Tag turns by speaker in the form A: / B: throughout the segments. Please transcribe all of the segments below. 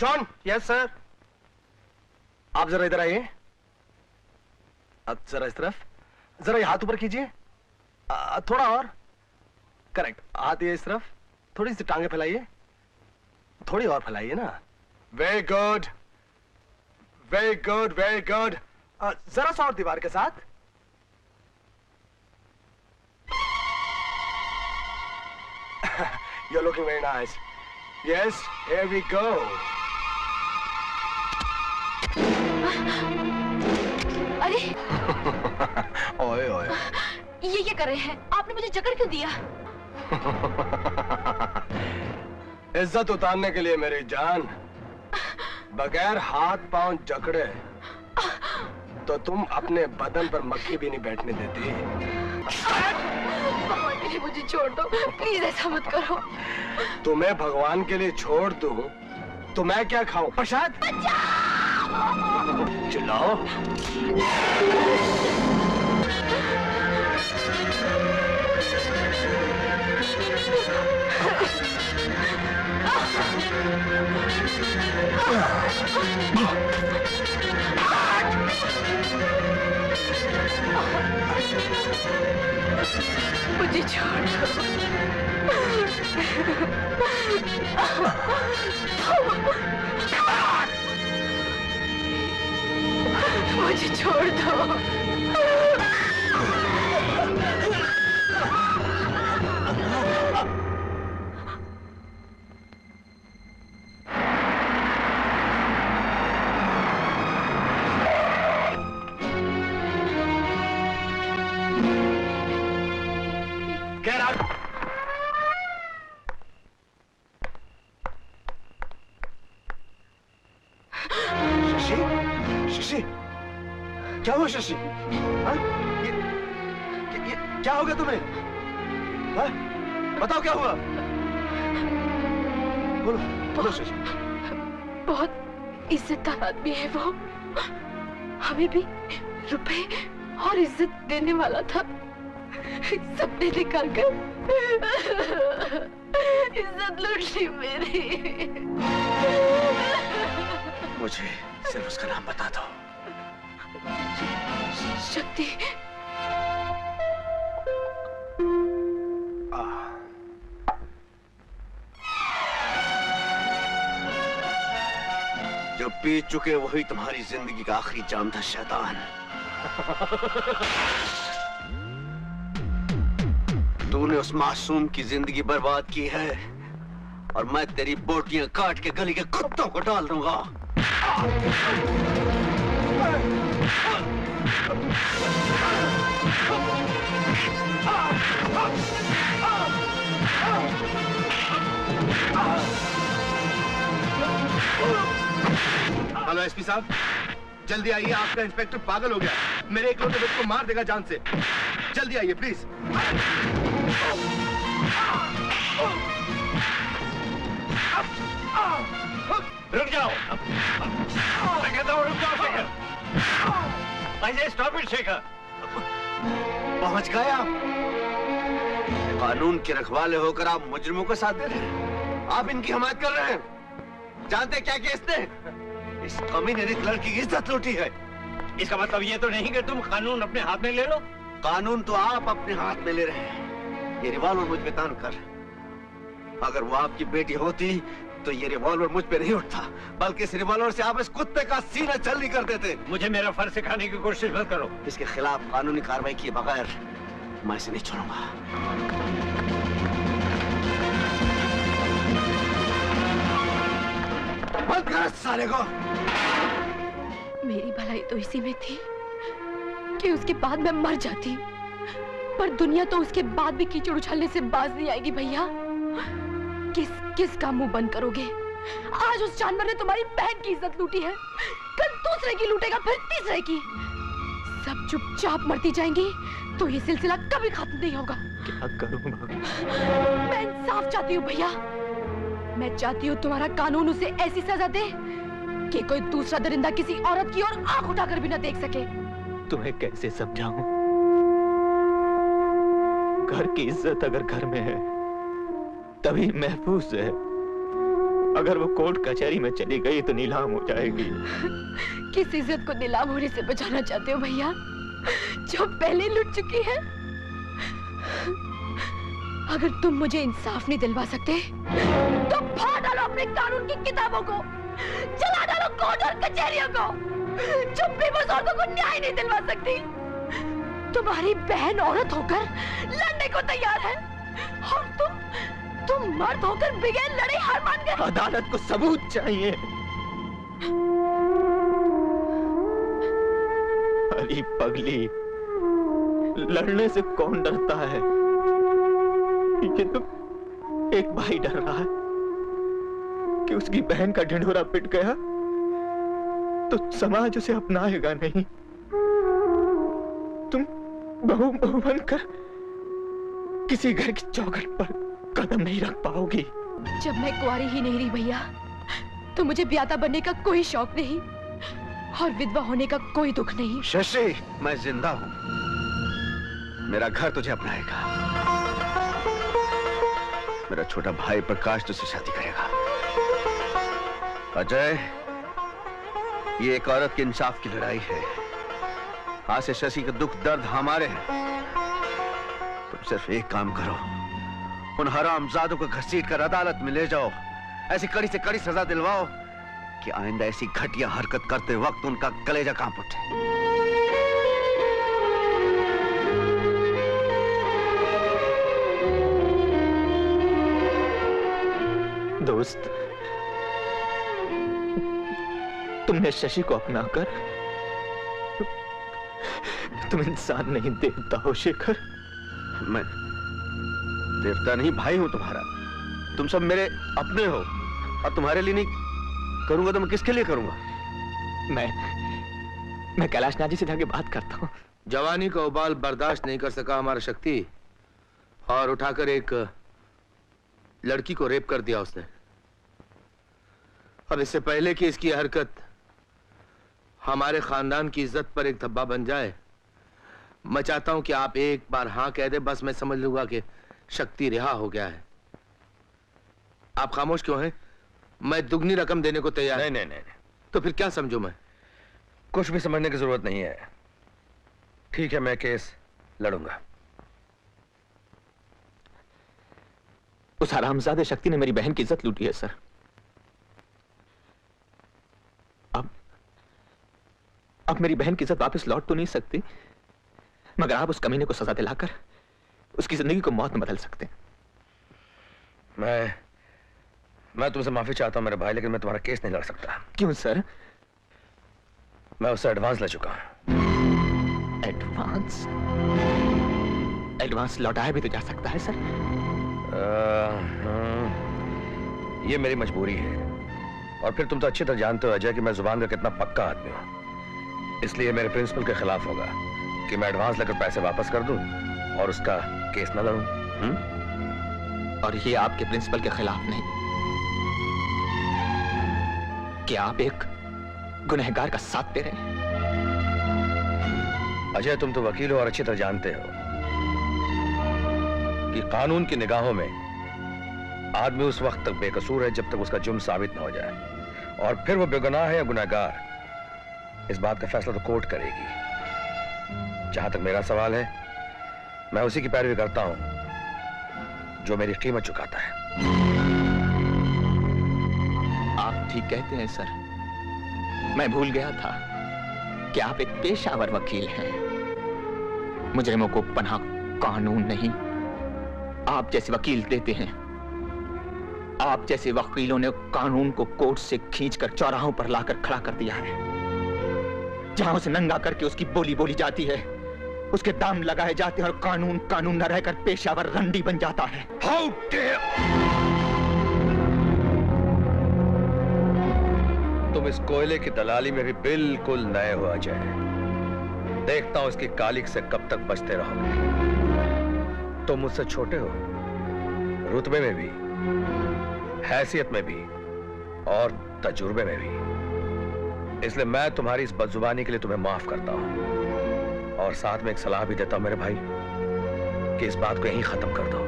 A: John.
B: Yes sir.
A: आप जरा इधर आइए। अब जरा इस तरफ, जरा ये हाथ ऊपर कीजिए, थोड़ा और, करेक्ट। हाथ ये इस तरफ, थोड़ी सी टांगे फैलाइए, थोड़ी और फैलाइए ना। Very good, very good, very good. जरा सा और दीवार के साथ। You're looking very nice. Yes, here we go.
C: अरे
A: ओए ओए,
C: ये क्या कर रहे हैं? आपने मुझे जकड़ क्यों दिया?
A: इज्जत उतारने के लिए मेरी जान। बगैर हाथ पांव जकड़े तो तुम अपने बदन पर मक्खी भी नहीं बैठने देती।
C: भगवान के लिए मुझे छोड़ दो, प्लीज ऐसा मत करो।
A: तुम्हें भगवान के लिए छोड़ दूं तो मैं क्या खाऊं? प्रसाद? चिल्लाओ।
C: मुझे छोड़ दो। मुझे छोड़ दो।
A: Get out! शशि, शशि, क्या हुआ शशि? हाँ? ये क्या हो गया तुम्हें? हाँ? बताओ क्या हुआ? बोलो, बोलो शशि।
C: बहुत इज्जतदार आदमी है वो, हमें भी रुपए और इज्जत देने वाला था। सबने निकाल कर इज्जत लूट ली मेरी।
A: मुझे सिर्फ उसका नाम बता दो।
C: शक्ति।
D: जो पी चुके वही तुम्हारी जिंदगी का आखिरी जाम था शैतान। तूने उस मासूम की जिंदगी बर्बाद की है और मैं तेरी बोटियां काट के गली के कुत्तों को डाल दूंगा।
B: हेलो एसपी साहब, जल्दी आइए, आपका इंस्पेक्टर पागल हो गया। मेरे इकलौते बच्चे को मार देगा जान से। जल्दी आइए प्लीज।
E: रुक जाओ, मैं कहता हूँ रुक जाओ शेखर। ऐसे स्टॉप इट शेखर।
D: पहुंच गए आप। कानून के रखवाले होकर आप मुजरिमों को साथ दे रहे हैं। आप इनकी हमायत कर रहे हैं। जानते क्या केस थे? इस कमीने ने एक लड़की की इज्जत लूटी है।
E: इसका मतलब ये तो नहीं कि तुम कानून अपने हाथ में ले लो।
D: कानून तो आप अपने हाथ में ले रहे हैं। ये रिवॉल्वर मुझ पे तान कर। अगर वो आपकी बेटी होती तो ये रिवॉल्वर मुझ पे नहीं उठता, बल्कि इस रिवॉल्वर से आप इस कुत्ते का सीना जल्दी कर देते।
E: मुझे मेरा फर्ज सिखाने की कोशिश मत करो।
D: इसके खिलाफ कानूनी कार्रवाई किए बगैर मैं इसे नहीं छोड़ूंगा। बंद कर साले को।
C: मेरी भलाई तो इसी में थी कि उसके बाद मैं मर जाती, पर दुनिया तो उसके बाद भी कीचड़ उछालने से बाज नहीं आएगी भैया। किस का मुंह बंद करोगे? आज उस जानवर ने तुम्हारी बहन की इज्जत लूटी है, कल दूसरे की लूटेगा, फिर तीसरे की। सब चुपचाप मरती जाएंगी तो ये सिलसिला कभी खत्म नहीं होगा।
B: क्या करूं?
C: मैं इंसाफ चाहती हूँ भैया। मैं चाहती हूँ तुम्हारा कानून उसे ऐसी सजा दे कि कोई दूसरा दरिंदा किसी औरत की ओर आंख उठाकर भी न देख सके।
B: तुम्हें कैसे समझाऊं? घर की इज्जत अगर घर में है तभी महफूज है,
E: अगर वो कोर्ट कचहरी में चली गई तो नीलाम हो जाएगी।
C: किस इज्जत को नीलाम होने से बचाना चाहते हो भैया, जो पहले लुट चुकी है? अगर तुम मुझे इंसाफ नहीं दिलवा सकते तो फाड़ डालो अपने कानून की किताबों को, जला डालो कोर्ट और कचहरियों को, जो बेबस औरतों को न्याय नहीं दिलवा सकती। तुम्हारी बहन औरत होकर लड़ने को तैयार है और तुम मर्द होकर बगैर लड़े हार मान गए।
E: अदालत को सबूत चाहिए। अरे पगली, लड़ने से कौन डरता है? ये तो एक भाई डर रहा है कि उसकी बहन का ढिंढोरा पिट गया तो समाज उसे अपनाएगा नहीं। तुम बहू बनकर किसी घर की चौखट पर कदम नहीं रख पाओगी।
C: जब मैं कुंवारी ही नहीं रही भैया, तो मुझे ब्याता बनने का कोई शौक नहीं और विधवा होने का कोई दुख नहीं।
D: शशि, मैं जिंदा हूं, मेरा घर तुझे अपनाएगा। मेरा छोटा भाई प्रकाश तुझसे शादी करेगा। अजय, ये एक औरत के इंसाफ की लड़ाई है। आज से शशि के दुख दर्द हमारे हैं। तुम सिर्फ एक काम करो, उन हरामजादों को घसीट कर अदालत में ले जाओ, ऐसी कड़ी से कड़ी सजा दिलवाओ कि आइंदा ऐसी घटिया हरकत करते वक्त उनका कलेजा कांप उठे।
E: दोस्त, तुमने शशि को अपनाकर तुम इंसान नहीं देवता हो शेखर।
D: मैं देवता नहीं, भाई हूं तुम्हारा। तुम सब मेरे अपने हो और तुम्हारे लिए नहीं करूंगा तो मैं किसके लिए करूंगा?
E: मैं कैलाश नाथ जी से जाके बात करता हूँ।
B: जवानी का उबाल बर्दाश्त नहीं कर सका हमारा शक्ति और उठाकर एक लड़की को रेप कर दिया उसने। अब इससे पहले कि इसकी हरकत हमारे खानदान की इज्जत पर एक धब्बा बन जाए, मैं चाहता हूं कि आप एक बार हाँ कह दे, बस मैं समझ लूंगा कि शक्ति रिहा हो गया है। आप खामोश क्यों हैं? मैं दुगनी रकम देने को तैयार।
A: नहीं।
B: तो फिर क्या समझूं मैं?
A: कुछ भी समझने की जरूरत नहीं है। ठीक है, मैं केस लड़ूंगा।
E: उस हरामजादे शक्ति ने मेरी बहन की इज्जत लूटी है सर। अब मेरी बहन की इज्जत वापस लौट तो नहीं सकती, मगर आप उस कमीने को सजा दिलाकर उसकी जिंदगी को मौत में बदल सकते हैं।
A: मैं तुमसे माफी चाहता हूं मेरे भाई, लेकिन मैं तुम्हारा केस नहीं लड़ सकता।
E: क्यों सर?
A: मैं उससे एडवांस ले चुका हूं।
E: एडवांस लौटाया भी तो जा सकता है सर।
A: ये मेरी मजबूरी है और फिर तुम तो अच्छी तरह जानते हो अजय कि मैं जुबान का कितना पक्का आदमी हूं। इसलिए मेरे प्रिंसिपल के खिलाफ होगा कि मैं एडवांस लेकर पैसे वापस कर दूं और उसका केस न लड़ूं।
E: और ये आपके प्रिंसिपल के खिलाफ नहीं कि आप एक गुनहगार का साथ दे रहे हैं।
A: अजय, तुम तो वकील हो और अच्छी तरह जानते हो कि कानून की निगाहों में आदमी उस वक्त तक बेकसूर है जब तक उसका जुर्म साबित न हो जाए, और फिर वो बेगुनाह है या गुनहगार, इस बात का फैसला तो कोर्ट करेगी। जहां तक मेरा सवाल है, मैं उसी की पैरवी करता हूं जो मेरी कीमत चुकाता है।
E: आप ठीक कहते हैं सर। मैं भूल गया था कि आप एक पेशावर वकील हैं। मुजरिमों को पनाह कानून नहीं, आप जैसे वकील देते हैं। आप जैसे वकीलों ने कानून को कोर्ट से खींचकर चौराहों पर लाकर खड़ा कर दिया है, जहां उसे नंगा करके उसकी बोली बोली जाती है, उसके दाम लगाए जाते हैं और कानून कानून न रहकर पेशावर रंडी बन जाता है।
A: How dare! तुम इस कोयले की दलाली में भी बिल्कुल नए हो अजय। देखता हूं इसकी कालिक से कब तक बचते रहोगे। तुम मुझसे छोटे हो, रुतबे में भी, हैसियत में भी और तजुर्बे में भी। इसलिए मैं तुम्हारी इस बदजुबानी के लिए तुम्हें माफ करता हूं और साथ में एक सलाह भी देता हूं मेरे भाई कि इस बात को यहीं खत्म कर दो।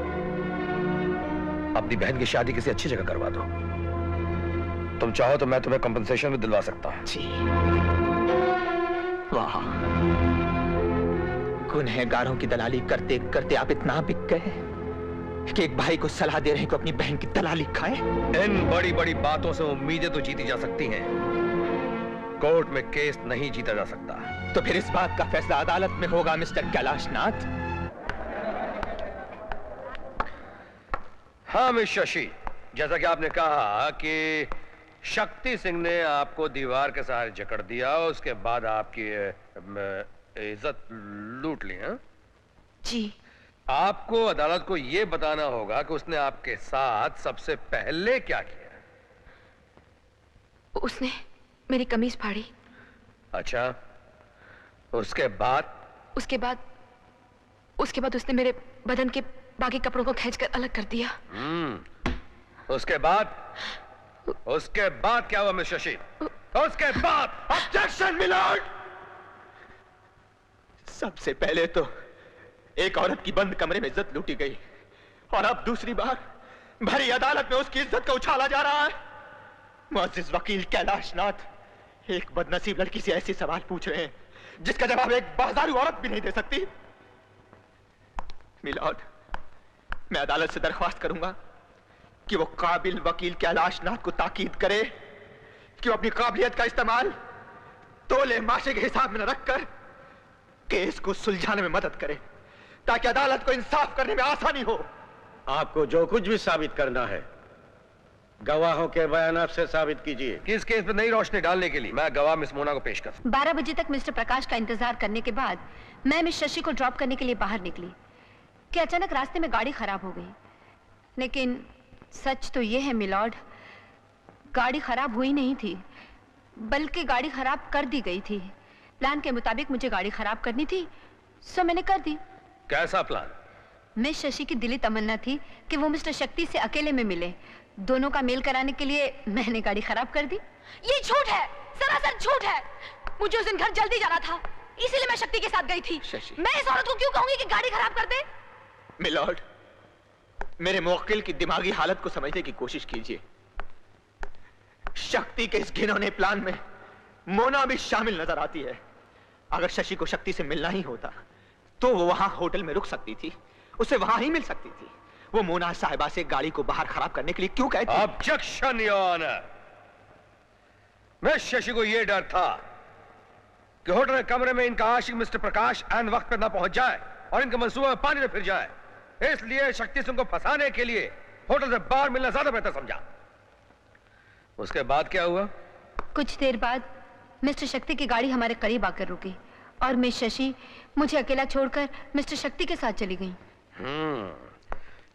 A: अपनी बहन की शादी किसी अच्छी जगह करवा दो। तुम चाहो तो मैं तुम्हें कंपनसेशन भी दिलवा सकता हूं।
E: जी। वाह, गुनहगारों की दलाली करते करते आप इतना बिक गए कि एक भाई को सलाह दे रहे हैं कि अपनी बहन की दलाली खाए।
A: इन बड़ी बड़ी बातों से उम्मीदें तो जीती जा सकती हैं, कोर्ट में केस नहीं जीता जा सकता।
E: तो फिर इस बात का फैसला अदालत में होगा मिस्टर कैलाशनाथ।
A: हाँ मिस शशि, जैसा कि आपने कहा कि शक्ति सिंह ने आपको दीवार के सहारे जकड़ दिया, उसके बाद आपकी इज्जत लूट ली। हाँ
C: जी।
A: आपको अदालत को यह बताना होगा कि उसने आपके साथ सबसे पहले क्या किया।
C: उसने मेरी कमीज फाड़ी।
A: अच्छा, उसके बाद?
C: उसके बाद उसने मेरे बदन के बाकी कपड़ों को खींचकर अलग कर दिया।
A: उसके बाद क्या हुआ मिस शशि? उसके बाद? ऑब्जेक्शन मिलर्ड।
E: सबसे पहले तो एक औरत की बंद कमरे में इज्जत लूटी गई, और अब दूसरी बार भरी अदालत में उसकी इज्जत को उछाला जा रहा है। मुअज़्ज़िज़ वकील कैलाशनाथ एक बदनसीब लड़की से ऐसे सवाल पूछ रहे हैं जिसका जवाब एक बाजारू औरत भी नहीं दे सकती। मिलॉर्ड, मैं अदालत से दरख्वास्त करूंगा कि वो काबिल वकील कैलाशनाथ को ताकीद करे कि वो अपनी काबिलियत का इस्तेमाल तोले माशे के हिसाब में न रखकर केस को सुलझाने में मदद करे, ताकि अदालत को इंसाफ करने में आसानी हो।
D: आपको जो कुछ भी साबित करना है गवाहों के बयान से साबित कीजिए।
A: किस केस पे नई रोशनी डालने के लिए मैं गवाह मिस मोना को पेश कर।
F: 12 बजे तक मिस्टर प्रकाश का इंतजार करने के बाद मैं मिस शशि को ड्रॉप करने के लिए बाहर निकली कि अचानक रास्ते में गाड़ी खराब हो गई। लेकिन सच तो यह है मिलॉर्ड, गाड़ी खराब हुई नहीं थी, बल्कि गाड़ी खराब कर दी गई थी। प्लान के मुताबिक मुझे गाड़ी खराब करनी थी, सो मैंने कर दी।
A: कैसा प्लान?
F: मिस शशि की दिली तमन्ना थी कि वो मिस्टर शक्ति से अकेले में मिले। दोनों का मेल कराने के लिए मैंने गाड़ी खराब कर दी।
C: ये झूठ है, सरासर झूठ है। मुझे उस दिन घर जल्दी जाना था, इसीलिए मैं शक्ति के साथ गई थी।
E: शशि।
C: मैं इस औरत को क्यों कहूंगी कि गाड़ी खराब कर दे?
E: मिलॉर्ड, मेरे मुवक्किल की दिमागी हालत को समझने की कोशिश कीजिए। शक्ति के इस घिनौने प्लान में मोना भी शामिल नजर आती है। अगर शशि को शक्ति से मिलना ही होता तो वो वहां होटल में रुक सकती थी, उसे वहां ही मिल सकती थी। वो मोना साहिबा से गाड़ी को बाहर खराब करने के लिए क्यों कहती?
A: Objection your honour. मैं शशि को यह डर था कि होटल के कमरे में इनका आशिक मिस्टर प्रकाश एन वक्त पर ना पहुंच जाए और इनके मंसूबे में पानी में फिर जाए, इसलिए शक्ति सिंह को फंसाने के लिए होटल से बाहर मिलना ज्यादा बेहतर समझा। उसके बाद क्या हुआ?
F: कुछ देर बाद मिस्टर शक्ति की गाड़ी हमारे करीब आकर रुकी और मिस शशि मुझे अकेला छोड़कर मिस्टर शक्ति के साथ चली गई।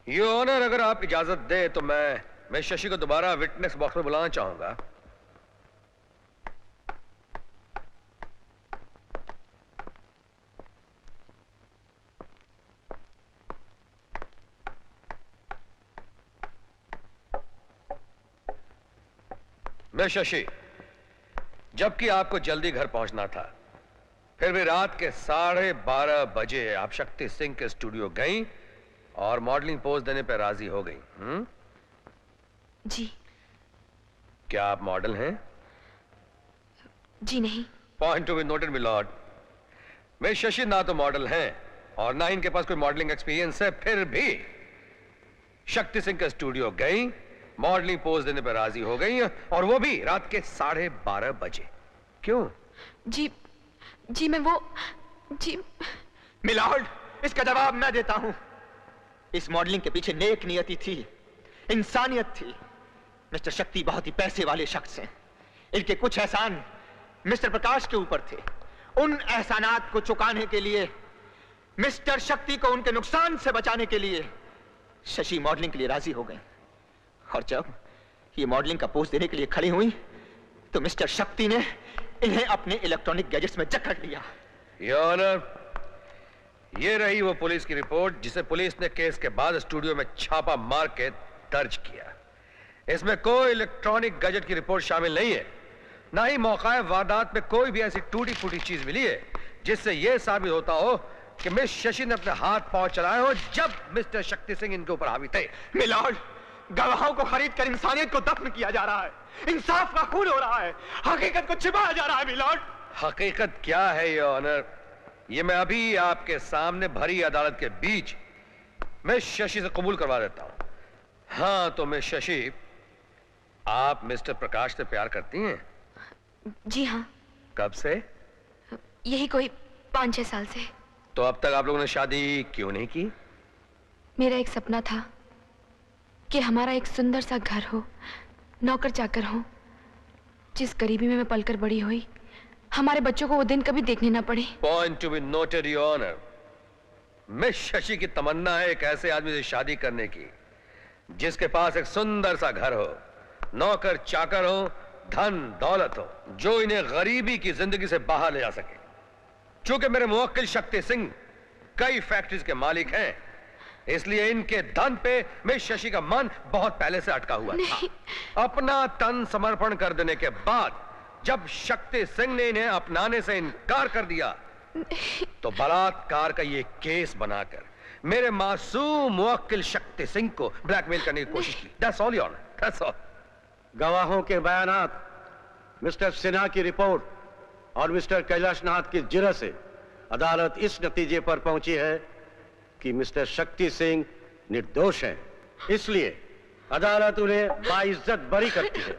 A: योर ऑनर, अगर आप इजाजत दे तो मैं शशि को दोबारा विटनेस बॉक्स में बुलाना चाहूंगा। मैं शशि, जबकि आपको जल्दी घर पहुंचना था, फिर भी रात के 12:30 बजे आप शक्ति सिंह के स्टूडियो गई और मॉडलिंग पोज देने पर राजी हो गई।
C: जी।
A: क्या आप मॉडल हैं?
C: जी नहीं।
A: Point to be noted milord. मैं शशि ना तो मॉडल हैं और ना इनके पास कोई मॉडलिंग एक्सपीरियंस है, फिर भी शक्ति सिंह के स्टूडियो गई, मॉडलिंग पोज देने पर राजी हो गई, और वो भी रात के 12:30 बजे। क्यों?
C: जी मैं वो जी।
E: मिलॉर्ड, इसका जवाब मैं देता हूं। इस मॉडलिंग के पीछे नेक नियति थी, इंसानियत थी। मिस्टर शक्ति बहुत ही पैसे वाले शख्स हैं। इनके कुछ एहसान मिस्टर प्रकाश के ऊपर थे। उन एहसानात को चुकाने के लिए, मिस्टर शक्ति को उनके नुकसान से बचाने के लिए शशि मॉडलिंग के लिए राजी हो गई। और जब ये मॉडलिंग का पोज देने के लिए खड़ी हुई तो मिस्टर शक्ति ने इन्हें अपने इलेक्ट्रॉनिक गैजेट्स में जकड़ लिया।
A: योर ऑनर, ये रही वो पुलिस की रिपोर्ट जिसे पुलिस ने केस के बाद स्टूडियो में छापा मार के दर्ज किया। इसमें कोई इलेक्ट्रॉनिक गैजेट की रिपोर्ट शामिल नहीं है, ना ही मौका वारदात में कोई भी ऐसी टूटी फूटी चीज मिली है जिससे यह साबित होता हो कि मिस शशि ने अपने हाथ पांव चलाए हो जब मिस्टर शक्ति सिंह इनके ऊपर हावी थे।
E: मिलॉर्ड, गवाहों को खरीद कर इंसानियत को दफन किया जा रहा है, इंसाफ का खून हो रहा है, हकीकत को छिपाया जा रहा है मिलॉर्ड।
B: हकीकत क्या है योर ऑनर? ये मैं अभी आपके सामने भरी अदालत के बीच मैं शशि से कबूल करवा देता हूं। हाँ तो मिस शशि, आप मिस्टर प्रकाश से प्यार करती हैं?
C: जी हाँ,
B: कब से?
C: यही कोई 5-6 साल से।
B: तो अब तक आप लोगों ने शादी क्यों नहीं की?
C: मेरा एक सपना था कि हमारा एक सुंदर सा घर हो, नौकर चाकर हो, जिस गरीबी में मैं पलकर बड़ी हुई, हमारे बच्चों को वो दिन कभी देखने ना पड़े।
B: Point to be noted your honour. Miss Shashi की तमन्ना है एक ऐसे आदमी से शादी करने की जिसके पास एक सुंदर सा घर हो, नौकर चाकर हो, धन दौलत हो, जो इन्हें गरीबी की जिंदगी से बाहर ले जा सके। चूंकि मेरे मुवक्किल शक्ति सिंह कई फैक्ट्रीज के मालिक हैं, इसलिए इनके धन पे मिस शशि का मन बहुत पहले से अटका हुआ था। अपना तन समर्पण कर देने के बाद जब शक्ति सिंह ने इन्हें अपनाने से इनकार कर दिया तो बलात्कार का ये केस बनाकर मेरे मासूम मुवक्किल शक्ति सिंह को ब्लैकमेल करने की कोशिश की। That's all, Your Honor. That's all.
D: गवाहों के बयानात, मिस्टर सिन्हा की रिपोर्ट और मिस्टर कैलाशनाथ की जिरह से अदालत इस नतीजे पर पहुंची है कि मिस्टर शक्ति सिंह निर्दोष हैं। इसलिए अदालत उन्हें बाइज्जत बरी करती है।